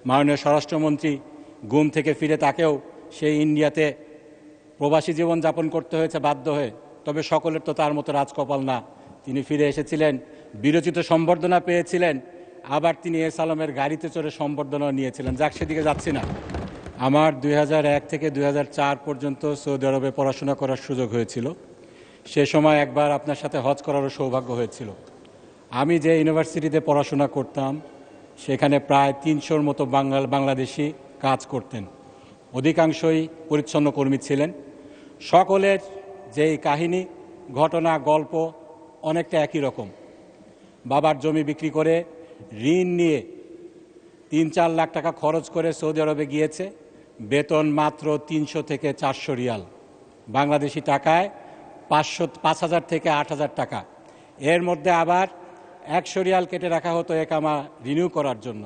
মাননীয় স্বরাষ্ট্রমন্ত্রী গুম থেকে ফিরে তাকেও সেই ইন্ডিয়াতে প্রবাসী জীবন যাপন করতে হয়েছে বাধ্য হয়ে। তবে সকলের তো তার মতো রাজকপাল না। তিনি ফিরে এসেছিলেন, বিরচিত সম্বর্ধনা পেয়েছিলেন, আবার তিনি এস আলমের গাড়িতে চড়ে সম্বর্ধনা নিয়েছিলেন। যাক, সেদিকে যাচ্ছি না। আমার 2001 থেকে 2004 পর্যন্ত সৌদি আরবে পড়াশোনা করার সুযোগ হয়েছিল। সে সময় একবার আপনার সাথে হজ করারও সৌভাগ্য হয়েছিল। আমি যে ইউনিভার্সিটিতে পড়াশোনা করতাম সেখানে প্রায় 300-র মতো বাংলাদেশি কাজ করতেন। অধিকাংশই পরিচ্ছন্ন কর্মী ছিলেন। সকলের যেই কাহিনী, ঘটনা, গল্প অনেকটা একই রকম। বাবার জমি বিক্রি করে ঋণ নিয়ে 3-4 লাখ টাকা খরচ করে সৌদি আরবে গিয়েছে। বেতন মাত্র 300 থেকে 400 রিয়াল, বাংলাদেশি টাকায় 5,000 থেকে 8,000 টাকা। এর মধ্যে আবার 100 রিয়াল কেটে রাখা হতো একামা রিনিউ করার জন্য।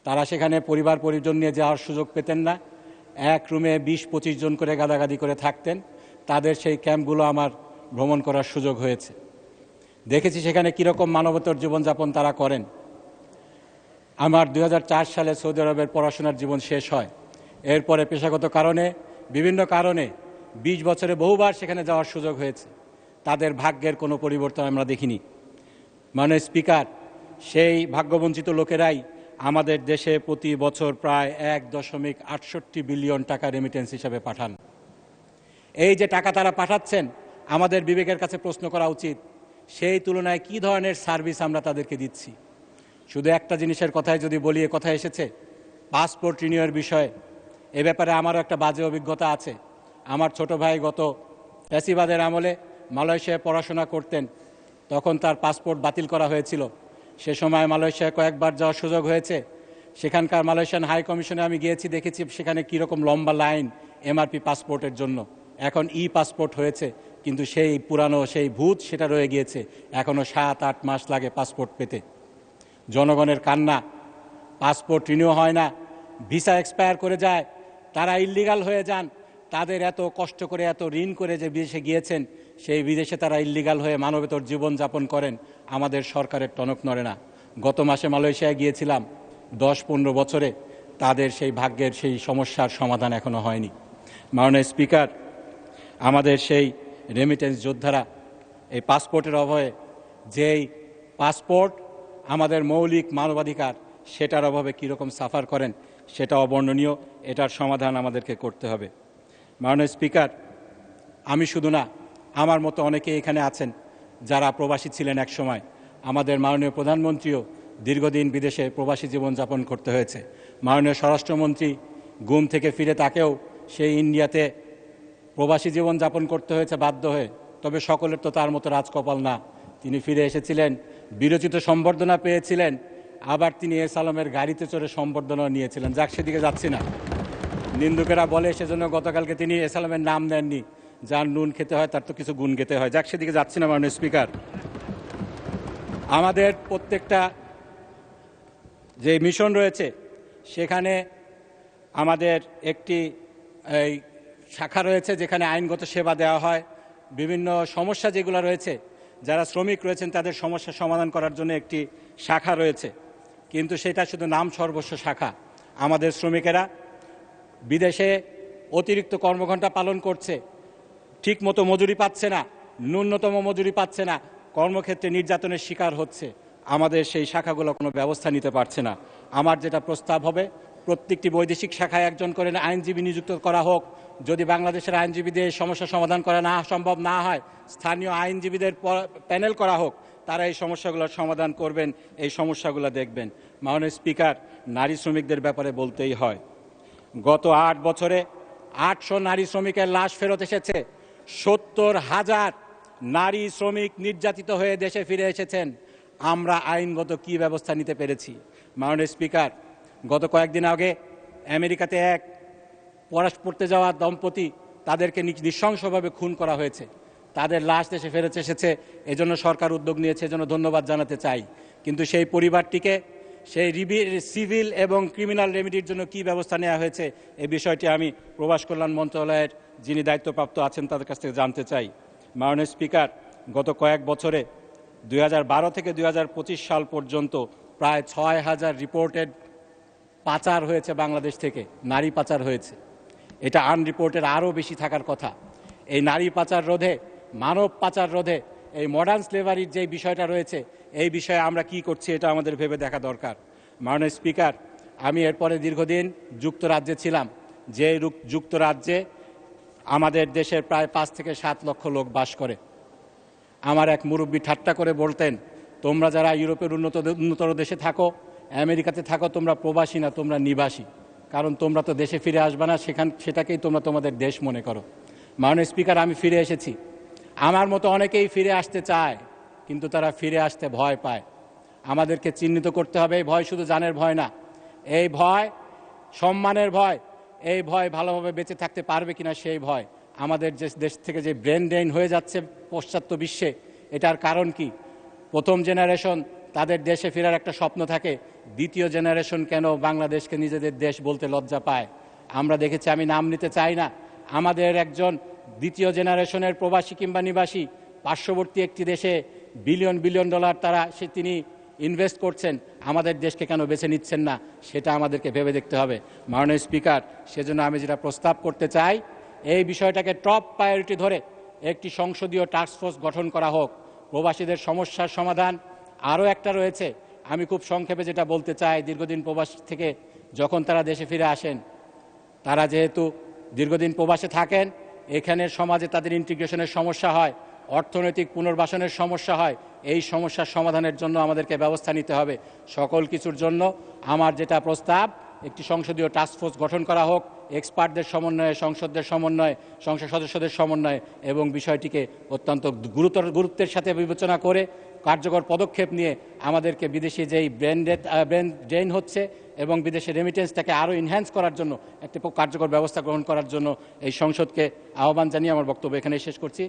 তারা সেখানে পরিবার পরিজন নিয়ে যাওয়ার সুযোগ পেতেন না। এক রুমে 20-25 জন করে গাদাগাদি করে থাকতেন। তাদের সেই ক্যাম্পগুলো আমার ভ্রমণ করার সুযোগ হয়েছে। দেখেছি সেখানে কীরকম মানবতর জীবনযাপন তারা করেন। আমার 2004 সালে সৌদি আরবের পড়াশোনার জীবন শেষ হয়। এরপরে পেশাগত কারণে, বিভিন্ন কারণে 20 বছরে বহুবার সেখানে যাওয়ার সুযোগ হয়েছে। তাদের ভাগ্যের কোনো পরিবর্তন আমরা দেখিনি। মাননীয় স্পিকার, সেই ভাগ্যবঞ্চিত লোকেরাই আমাদের দেশে প্রতি বছর প্রায় 1.68 বিলিয়ন টাকা রেমিটেন্স হিসাবে পাঠান। এই যে টাকা তারা পাঠাচ্ছেন, আমাদের বিবেকের কাছে প্রশ্ন করা উচিত, সেই তুলনায় কী ধরনের সার্ভিস আমরা তাদেরকে দিচ্ছি। শুধু একটা জিনিসের কথায় যদি বলি, কথা এসেছে পাসপোর্ট রিনিউয়ের বিষয়ে। এ ব্যাপারে আমারও একটা বাজে অভিজ্ঞতা আছে। আমার ছোট ভাই গত ফ্যাসিবাদের আমলে মালয়েশিয়ায় পড়াশোনা করতেন। তখন তার পাসপোর্ট বাতিল করা হয়েছিল। সে সময় মালয়েশিয়ায় কয়েকবার যাওয়ার সুযোগ হয়েছে। সেখানকার মালয়েশিয়ান হাই কমিশনে আমি গিয়েছি, দেখেছি সেখানে কীরকম লম্বা লাইন এমআরপি পাসপোর্টের জন্য। এখন পাসপোর্ট হয়েছে, কিন্তু সেই পুরানো সেই ভূত সেটা রয়ে গিয়েছে। এখনও 7-8 মাস লাগে পাসপোর্ট পেতে। জনগণের কান্না, পাসপোর্ট রিনিউ হয় না, ভিসা এক্সপায়ার করে যায়, তারা ইল্লিগাল হয়ে যান। তাদের এত কষ্ট করে, এত ঋণ করে যে বিদেশে গিয়েছেন, সেই বিদেশে তারা ইল্লিগাল হয়ে মানবেতর জীবনযাপন করেন। আমাদের সরকারের টনক নড়ে না। গত মাসে মালয়েশিয়ায় গিয়েছিলাম। 10-15 বছরে তাদের সেই ভাগ্যের সেই সমস্যার সমাধান এখনো হয়নি। মাননীয় স্পিকার, আমাদের সেই রেমিটেন্স যোদ্ধারা এই পাসপোর্টের অভাবে, যেই পাসপোর্ট আমাদের মৌলিক মানবাধিকার, সেটার অভাবে কীরকম সাফার করেন সেটা অবর্ণনীয়। এটার সমাধান আমাদেরকে করতে হবে। মাননীয় স্পিকার, আমি শুধু না, আমার মতো অনেকে এখানে আছেন যারা প্রবাসী ছিলেন এক সময়। আমাদের মাননীয় প্রধানমন্ত্রীও দীর্ঘদিন বিদেশে প্রবাসী জীবনযাপন করতে হয়েছে। মাননীয় স্বরাষ্ট্রমন্ত্রী গুম থেকে ফিরে তাকেও সেই ইন্ডিয়াতে প্রবাসী জীবনযাপন করতে হয়েছে বাধ্য হয়ে। তবে সকলের তো তার মতো রাজকপাল না। তিনি ফিরে এসেছিলেন, বিরচিত সম্বর্ধনা পেয়েছিলেন, আবার তিনি এস আলমের গাড়িতে চড়ে সম্বর্ধনা নিয়েছিলেন। যাক, সেদিকে যাচ্ছি না। নিন্দুকেরা বলে সেজন্য গতকালকে তিনি এস আলমের নাম নেননি। যার নুন খেতে হয় তার তো কিছু গুণ খেতে হয়। যাক, সেদিকে যাচ্ছি না। মাননীয় স্পিকার, আমাদের প্রত্যেকটা যে মিশন রয়েছে সেখানে আমাদের একটি শাখা রয়েছে যেখানে আইনগত সেবা দেওয়া হয়। বিভিন্ন সমস্যা যেগুলো রয়েছে, যারা শ্রমিক রয়েছেন তাদের সমস্যা সমাধান করার জন্য একটি শাখা রয়েছে, কিন্তু সেটা শুধু নাম সর্বস্ব শাখা। আমাদের শ্রমিকেরা বিদেশে অতিরিক্ত কর্মঘণ্টা পালন করছে, ঠিকমতো মজুরি পাচ্ছে না, ন্যূনতম মজুরি পাচ্ছে না, কর্মক্ষেত্রে নির্যাতনের শিকার হচ্ছে। আমাদের সেই শাখাগুলো কোনো ব্যবস্থা নিতে পারছে না। আমার যেটা প্রস্তাব হবে, প্রত্যেকটি বৈদেশিক শাখায় একজন করে আইনজীবী নিযুক্ত করা হোক। যদি বাংলাদেশের আইনজীবীদের সমস্যা সমাধান করা সম্ভব না হয়, স্থানীয় আইনজীবীদের প্যানেল করা হোক। তারা এই সমস্যাগুলোর সমাধান করবেন, এই সমস্যাগুলো দেখবেন। মাননীয় স্পিকার, নারী শ্রমিকদের ব্যাপারে বলতেই হয়, গত 8 বছরে 800 নারী শ্রমিকের লাশ ফেরত এসেছে। 70,000 নারী শ্রমিক নির্যাতিত হয়ে দেশে ফিরে এসেছেন। আমরা আইনগত কি ব্যবস্থা নিতে পেরেছি? মাননীয় স্পিকার, গত কয়েকদিন আগে আমেরিকাতে এক পড়তে যাওয়া দম্পতি, তাদেরকে নৃশংসভাবে খুন করা হয়েছে। তাদের লাশ দেশে ফেরত এসেছে, এজন্য সরকার উদ্যোগ নিয়েছে, এজন্য ধন্যবাদ জানাতে চাই। কিন্তু সেই পরিবারটিকে সেই সিভিল এবং ক্রিমিনাল রেমিডির জন্য কি ব্যবস্থা নেওয়া হয়েছে, এই বিষয়টি আমি প্রবাস কল্যাণ মন্ত্রণালয়ের যিনি দায়িত্বপ্রাপ্ত আছেন তাদের কাছ থেকে জানতে চাই। মাননীয় স্পিকার, গত কয়েক বছরে 2012 থেকে 2025 সাল পর্যন্ত প্রায় 6,000 রিপোর্টেড পাচার হয়েছে বাংলাদেশ থেকে, নারী পাচার হয়েছে। এটা আনরিপোর্টেড আরও বেশি থাকার কথা। এই নারী পাচার রোধে, মানব পাচার রোধে, এই মডার্ন স্লেভারির যে বিষয়টা রয়েছে, এই বিষয়ে আমরা কি করছি এটা আমাদের ভেবে দেখা দরকার। মাননীয় স্পিকার, আমি এরপরে দীর্ঘদিন যুক্তরাজ্যে ছিলাম, যে যুক্তরাজ্যে আমাদের দেশের প্রায় 5 থেকে 7 লক্ষ লোক বাস করে। আমার এক মুরব্বী ঠাট্টা করে বলতেন, তোমরা যারা ইউরোপের উন্নতর দেশে থাকো, আমেরিকাতে থাকো, তোমরা প্রবাসী না, তোমরা নিবাসী। কারণ তোমরা তো দেশে ফিরে আসবে না, সেটাকেই তোমরা তোমাদের দেশ মনে করো। মাননীয় স্পিকার, আমি ফিরে এসেছি। আমার মতো অনেকেই ফিরে আসতে চায়, কিন্তু তারা ফিরে আসতে ভয় পায়। আমাদেরকে চিহ্নিত করতে হবে, এই ভয় শুধু জানের ভয় না, এই ভয় সম্মানের ভয়, এই ভয় ভালোভাবে বেঁচে থাকতে পারবে কিনা সেই ভয়। আমাদের যে দেশ থেকে যে ব্রেন ড্রেন হয়ে যাচ্ছে পাশ্চাত্য বিশ্বে, এটার কারণ কি? প্রথম জেনারেশন তাদের দেশে ফেরার একটা স্বপ্ন থাকে, দ্বিতীয় জেনারেশন কেন বাংলাদেশকে নিজেদের দেশ বলতে লজ্জা পায়? আমরা দেখেছি, আমি নাম নিতে চাই না, আমাদের একজন দ্বিতীয় জেনারেশনের প্রবাসী কিংবা নিবাসী পার্শ্ববর্তী একটি দেশে বিলিয়ন বিলিয়ন ডলার তিনি ইনভেস্ট করছেন, আমাদের দেশকে কেন বেছে নিচ্ছেন না, সেটা আমাদেরকে ভেবে দেখতে হবে। মাননীয় স্পিকার, সেজন্য আমি যেটা প্রস্তাব করতে চাই, এই বিষয়টাকে টপ প্রায়োরিটি ধরে একটি সংসদীয় টাস্কফোর্স গঠন করা হোক। প্রবাসীদের সমস্যার সমাধান আরও একটা রয়েছে, আমি খুব সংক্ষেপে যেটা বলতে চাই। দীর্ঘদিন প্রবাস থেকে যখন তারা দেশে ফিরে আসেন, তারা যেহেতু দীর্ঘদিন প্রবাসে থাকেন, এখানের সমাজে তাদের ইন্টিগ্রেশনের সমস্যা হয়, অর্থনৈতিক পুনর্বাসনের সমস্যা হয়। এই সমস্যার সমাধানের জন্য আমাদেরকে ব্যবস্থা নিতে হবে। সকল কিছুর জন্য আমার যেটা প্রস্তাব, একটি সংসদীয় টাস্কফোর্স গঠন করা হোক, এক্সপার্টদের সমন্বয়ে, সংসদের সমন্বয়ে, সংসদ সদস্যদের সমন্বয়ে, এবং বিষয়টিকে অত্যন্ত গুরুত্বের সাথে বিবেচনা করে কার্যকর পদক্ষেপ নিয়ে আমাদেরকে বিদেশি যেই ব্রেন ড্রেন হচ্ছে এবং বিদেশে রেমিটেন্সটাকে আরও এনহ্যান্স করার জন্য একটি কার্যকর ব্যবস্থা গ্রহণ করার জন্য এই সংসদকে আহ্বান জানিয়ে আমার বক্তব্য এখানে শেষ করছি।